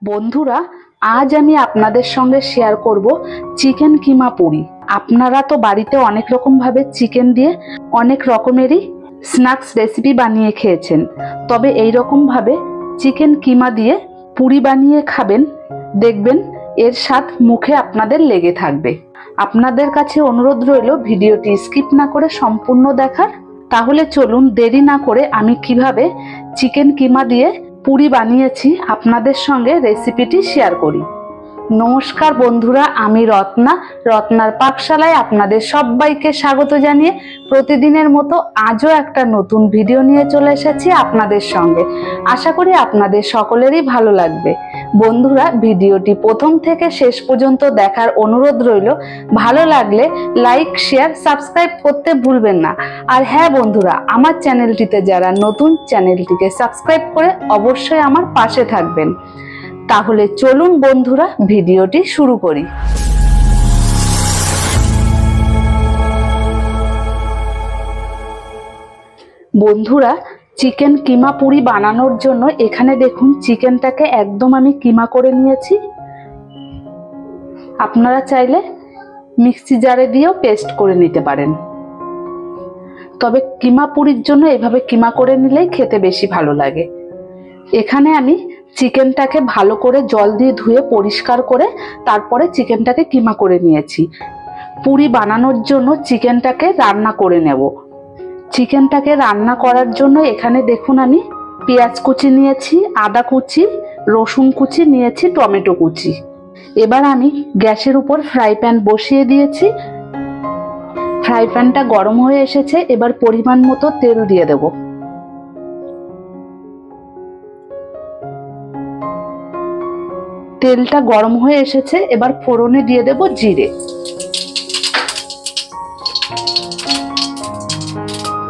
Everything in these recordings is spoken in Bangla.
বন্ধুরা, আজ আমি আপনাদের সঙ্গে শেয়ার করব চিকেন কিমা পুরি। আপনারা তো বাড়িতে অনেক রকম ভাবে চিকেন দিয়ে অনেক রকমেরই স্ন্যাক্স রেসিপি বানিয়ে খেয়েছেন, তবে এই রকম ভাবে চিকেন কিমা দিয়ে পুরি বানিয়ে খাবেন, দেখবেন এর স্বাদ মুখে আপনাদের লেগে থাকবে। আপনাদের কাছে অনুরোধ রইল ভিডিওটি স্কিপ না করে সম্পূর্ণ দেখার। তাহলে চলুন দেরি না করে আমি কিভাবে চিকেন কিমা দিয়ে পুরি বানিয়েছি আপনাদের সঙ্গে রেসিপিটি শেয়ার করি। নমস্কার বন্ধুরা, আমি রত্নার পাকশালায় আপনাদের সবাইকে স্বাগত জানিয়ে প্রতিদিনের মতো আজও একটা নতুন ভিডিও নিয়ে চলে এসেছি আপনাদের সঙ্গে। আশা করি আপনাদের সকলেরই ভালো লাগবে। বন্ধুরা, ভিডিওটি প্রথম থেকে শেষ পর্যন্ত দেখার অনুরোধ রইল। ভালো লাগলে লাইক, শেয়ার, সাবস্ক্রাইব করতে ভুলবেন না। আর হ্যাঁ বন্ধুরা, আমার চ্যানেলটিতে যারা নতুন, চ্যানেলটিকে সাবস্ক্রাইব করে অবশ্যই আমার পাশে থাকবেন। তাহলে চলুন বন্ধুরা ভিডিওটি শুরু করি। বন্ধুরা, চিকেন কিমা পুরি বানানোর জন্য এখানে দেখুন চিকেনটাকে একদম আমি কিমা করে নিয়েছি। আপনারা চাইলে মিক্সি জারে দিয়েও পেস্ট করে নিতে পারেন, তবে কিমা পুরির জন্য এভাবে কিমা করে নিলেই খেতে বেশি ভালো লাগে। এখানে আমি চিকেনটাকে ভালো করে জল দিয়ে ধুয়ে পরিষ্কার করে তারপরে চিকেনটাকে কিমা করে নিয়েছি। পুরি বানানোর জন্য চিকেনটাকে রান্না করে নেব। চিকেনটাকে রান্না করার জন্য এখানে দেখুন আমি পেঁয়াজ কুচি নিয়েছি, আদা কুচি, রসুন কুচি নিয়েছি, টমেটো কুচি। এবার আমি গ্যাসের উপর ফ্রাই প্যান বসিয়ে দিয়েছি। ফ্রাই প্যানটা গরম হয়ে এসেছে, এবার পরিমাণ মতো তেল দিয়ে দেব। তেলটা গরম হয়ে এসেছে, এবার ফোড়নে দিয়ে দেব জিরে।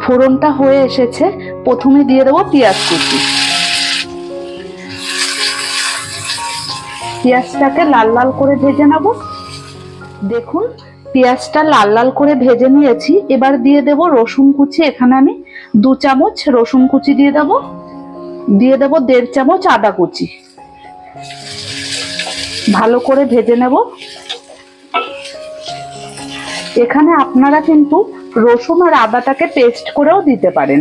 ফোড়নটা হয়ে এসেছে, প্রথমে দিয়ে দেব পেঁয়াজ কুচি। পেঁয়াজটাকে লাল লাল করে ভেজে নেব। দেখুন পেঁয়াজটা লাল লাল করে ভেজে নিয়েছি। এবার দিয়ে দেব রসুন কুচি। এখানে আমি 2 চামচ রসুন কুচি দিয়ে দেব। দিয়ে দেব 1.5 চামচ আদা কুচি। ভালো করে ভেজে নেব। এখানে আপনারা কিন্তু রসুন আর আদাটাকে পেস্ট করেও দিতে পারেন।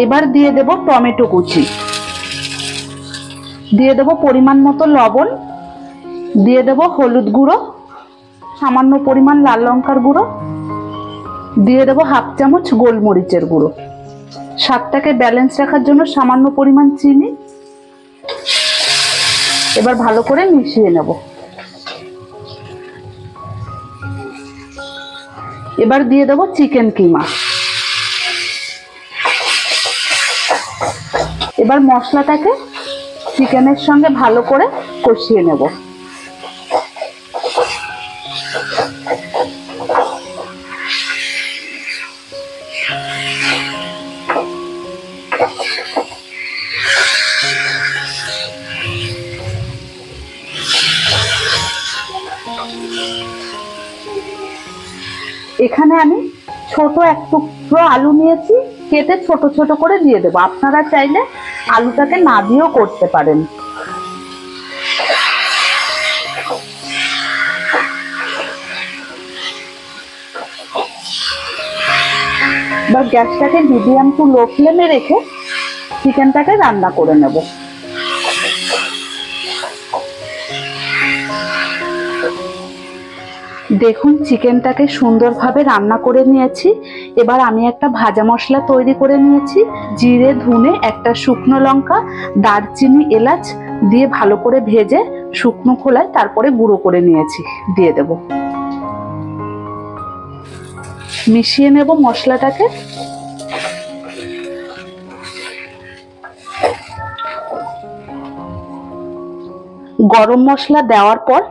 এবার দিয়ে দেব টমেটো কুচি। দিয়ে দেব পরিমাণ মতো লবণ। দিয়ে দেব হলুদ গুঁড়ো, সামান্য পরিমাণ লাল লঙ্কার গুঁড়ো। দিয়ে দেব 1/2 চামচ গোলমরিচের গুঁড়ো। স্বাদটাকে ব্যালেন্স রাখার জন্য সামান্য পরিমাণ চিনি। এবার ভালো করে মিশিয়ে নেব। এবার দিয়ে দেব চিকেন কিমা। এবার মশলাটাকে চিকেনের সঙ্গে ভালো করে কষিয়ে নেব। এখানে আমি ছোট এক টুকরো আলু নিয়েছি, কেটে ছোট ছোট করে দিয়ে দেবো। আপনারা চাইলে আলুটাকে না দিয়েও করতে পারেন। এবার গ্যাসটাকে মিডিয়াম টু লো ফ্লেমে রেখে চিকেনটাকে রান্না করে নেব। দেখুন চিকেনটাকে সুন্দরভাবে রান্না করে নিয়েছি। এবার আমি একটা ভাজা মশলা তৈরি করে নিয়েছি। জিরে, ধনে, একটা শুকনো লঙ্কা, দারচিনি, এলাচ দিয়ে ভালো করে ভেজে শুকনো খোলায় তারপরে গুঁড়ো করে নিয়েছি। দিয়ে দেব। মিশিয়ে নেব মশলাটাকে। গরম মশলা দেওয়ার পর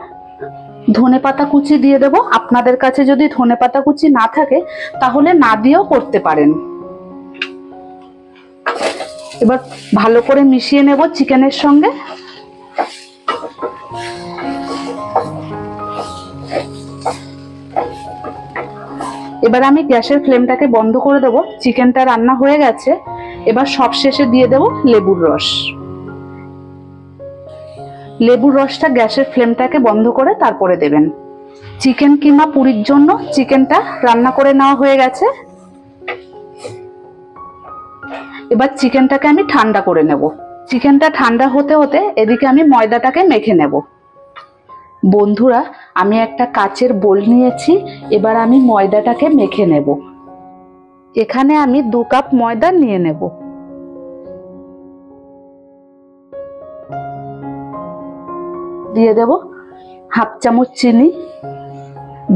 ধনেপাতা কুচি দিয়ে দেব। আপনাদের কাছে যদি ধনেপাতা কুচি না থাকে তাহলে না দিয়েও করতে পারেন। এবার ভালো করে মিশিয়ে নেব চিকেনের সঙ্গে। এবার আমি গ্যাসের ফ্লেমটাকে বন্ধ করে দেব। চিকেনটা রান্না হয়ে গেছে। এবার সবশেষে দিয়ে দেব লেবুর রস। লেবুর রসটা গ্যাসের ফ্লেমটাকে বন্ধ করে তারপরে দেবেন। চিকেন কিমা পুরির জন্য চিকেনটা রান্না করে নেওয়া হয়ে গেছে। এবার চিকেনটাকে আমি ঠান্ডা করে নেব। চিকেনটা ঠান্ডা হতে হতে এদিকে আমি ময়দাটাকে মেখে নেব। বন্ধুরা, আমি একটা কাচের বোল নিয়েছি, এবার আমি ময়দাটাকে মেখে নেব। এখানে আমি 2 কাপ ময়দা নিয়ে নেব। দিয়ে দেব হাফ চামচ চিনি,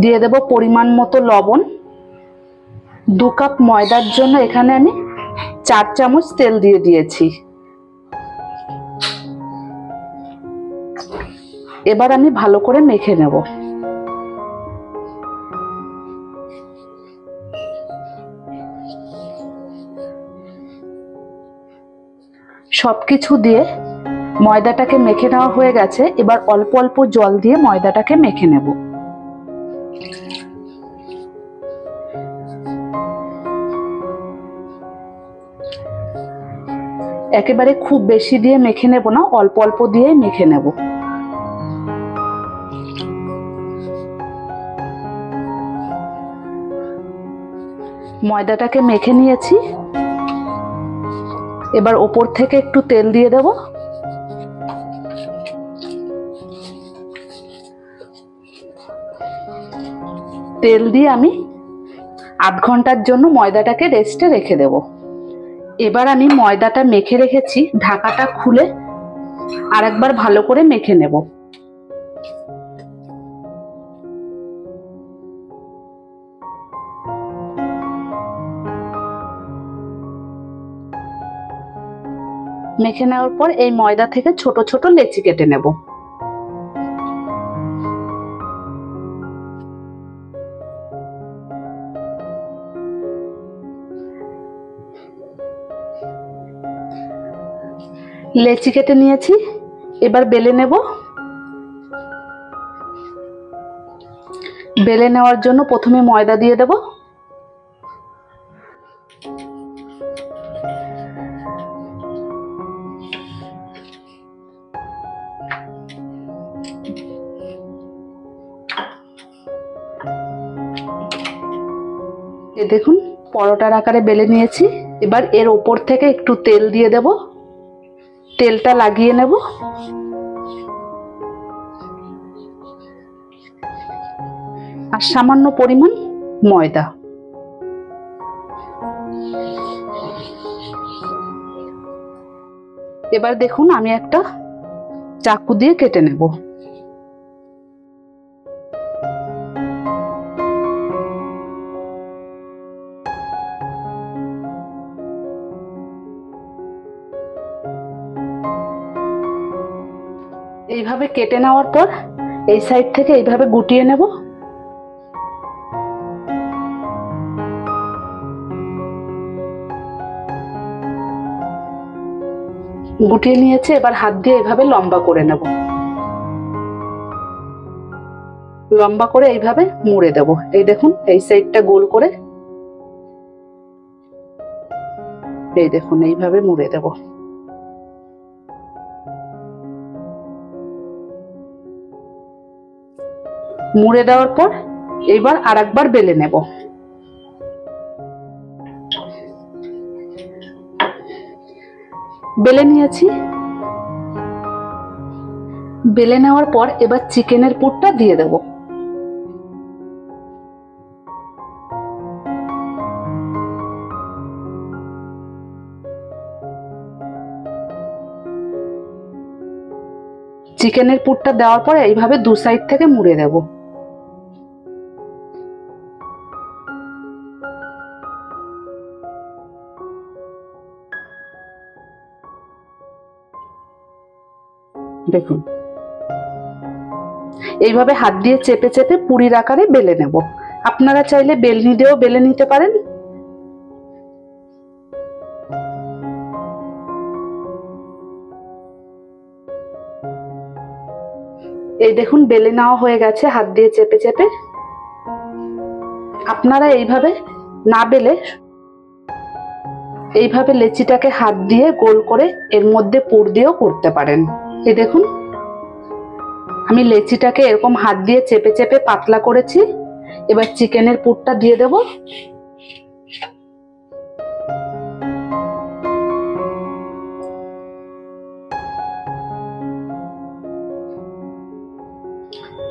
দিয়ে দেব পরিমাণ মতো লবণ। 2 কাপ ময়দার জন্য এখানে আমি 4 চামচ তেল দিয়ে দিয়েছি। এবার আমি ভালো করে মেখে নেব। সবকিছু দিয়ে ময়দাটাকে মেখে নেওয়া হয়ে গেছে। এবার অল্প অল্প জল দিয়ে ময়দাটাকে মেখে নেব। একেবারে খুব বেশি দিয়ে মেখে নেব না, অল্প অল্প দিয়ে মেখে নেব। ময়দাটাকে মেখে নিয়েছি। এবার ওপর থেকে একটু তেল দিয়ে দেব। তেল দিয়ে আমি আধ ঘন্টার জন্য ময়দাটাকে রেস্টে রেখে দেব। এবার আমি ময়দাটা মেখে রেখেছি, ঢাকাটা খুলে আরেকবার ভালো করে মেখে নেব। মেখে নেওয়ার পর এই ময়দা থেকে ছোট ছোট লেচি কেটে নেব। লেচি কেটে নিয়েছি, এবার বেলে নেব। বেলে নেওয়ার জন্য প্রথমে ময়দা দিয়ে দেব। দেখুন পরোটার আকারে বেলে নিয়েছি। এবার এর ওপর থেকে একটু তেল দিয়ে দেব। তেলটা লাগিয়ে নেব। আর সামান্য পরিমাণ ময়দা। এবার দেখুন আমি একটা চাকু দিয়ে কেটে নেব। এইভাবে কেটে নেওয়ার পর এই সাইড থেকে এইভাবে গুটিয়ে নেব। গুটিয়ে নিয়েছে, এবার হাত দিয়ে এভাবে লম্বা করে নেব। লম্বা করে এইভাবে মুড়ে দেব। এই দেখুন এই সাইডটা গোল করে, এই দেখুন এইভাবে মুড়ে দেব। মুড়ে দেওয়ার পর এবার আরেকবার বেলে নেব। বেলে নিয়েছি। বেলে নেওয়ার পর এবার চিকেনের পুরটা দিয়ে দেব। চিকেনের পুরটা দেওয়ার পর এইভাবে 2 সাইড থেকে মুড়ে দেব। দেখুন এইভাবে হাত দিয়ে চেপে চেপে পুরির আকারে বেলে নেব। আপনারা চাইলে বেলনি দিয়েও বেলে নিতে পারেন। এই দেখুন বেলে নেওয়া হয়ে গেছে হাত দিয়ে চেপে চেপে। আপনারা এইভাবে না বেলে এইভাবে লেচিটাকে হাত দিয়ে গোল করে এর মধ্যে পুর দিয়েও করতে পারেন। এই দেখুন, আমি লেচিটাকে এরকম হাত দিয়ে চেপে চেপে পাতলা করেছি। এবার চিকেনের পুরটা দিয়ে দেব।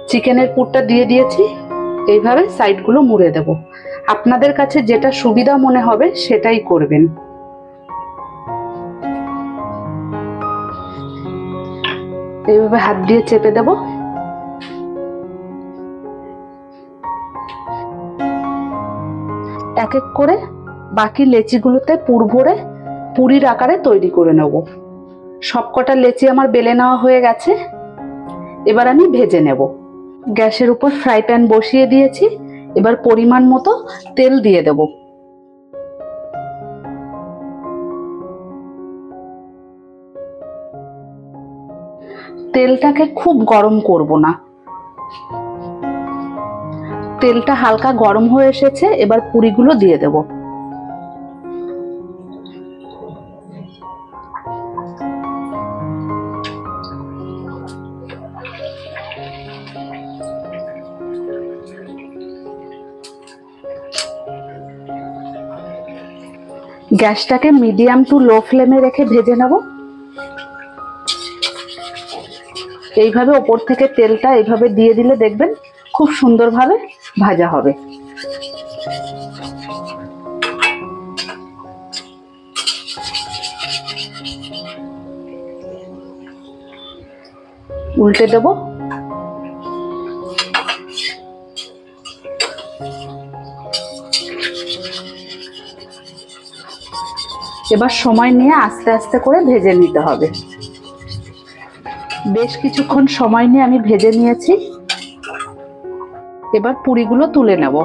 চিকেনের পুরটা দিয়ে দিয়েছি। এইভাবে সাইডগুলো মুড়ে দেব। আপনাদের কাছে যেটা সুবিধা মনে হবে সেটাই করবেন। এইভাবে হাত দিয়ে চেপে দেব। এক এক করে বাকি লেচিগুলোতে পুর ভরে পুরির আকারে তৈরি করে নেব। সবকটা লেচি আমার বেলে নেওয়া হয়ে গেছে। এবার আমি ভেজে নেব। গ্যাসের উপর ফ্রাই প্যান বসিয়ে দিয়েছি। এবার পরিমাণ মতো তেল দিয়ে দেব। তেলটাকে খুব গরম করব না। তেলটা হালকা গরম হয়ে এসেছে। এবার পুরিগুলো দিয়ে দেব। গ্যাসটাকে মিডিয়াম টু লো ফ্লেমে রেখে ভেজে নেব। এইভাবে ওপর থেকে তেলটা এইভাবে দিয়ে দিলে দেখবেন খুব সুন্দরভাবে ভাজা হবে। উল্টে দেব। এবার সময় নিয়ে আস্তে আস্তে করে ভেজে নিতে হবে। বেশ কিছুক্ষণ সময় নিয়ে আমি ভেজে নিয়েছি। এবার পুরিগুলো তুলে নেব।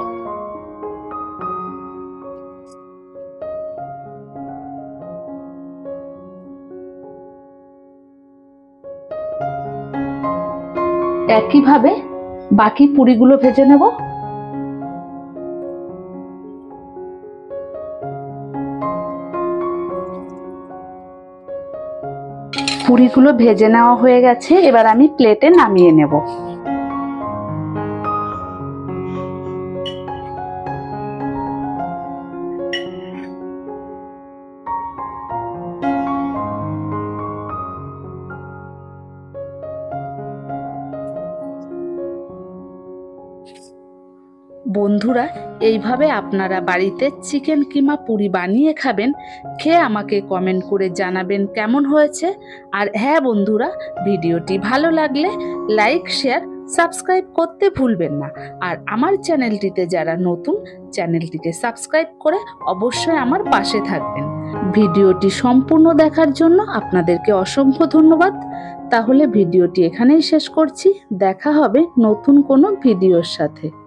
একইভাবে বাকি পুরিগুলো ভেজে নেব। পুরিগুলো ভেজে নেওয়া হয়ে গেছে। এবার আমি প্লেটে নামিয়ে নেব। বন্ধুরা, এইভাবে আপনারা বাড়িতে চিকেন কিমা পুরি বানিয়ে খাবেন। খেয়ে আমাকে কমেন্ট করে জানাবেন কেমন হয়েছে। আর হ্যাঁ বন্ধুরা, ভিডিওটি ভালো লাগলে লাইক, শেয়ার, সাবস্ক্রাইব করতে ভুলবেন না। আর আমার চ্যানেলটিতে যারা নতুন, চ্যানেলটিকে সাবস্ক্রাইব করে অবশ্যই আমার পাশে থাকবেন। ভিডিওটি সম্পূর্ণ দেখার জন্য আপনাদেরকে অসংখ্য ধন্যবাদ। তাহলে ভিডিওটি এখানেই শেষ করছি। দেখা হবে নতুন কোনো ভিডিওর সাথে।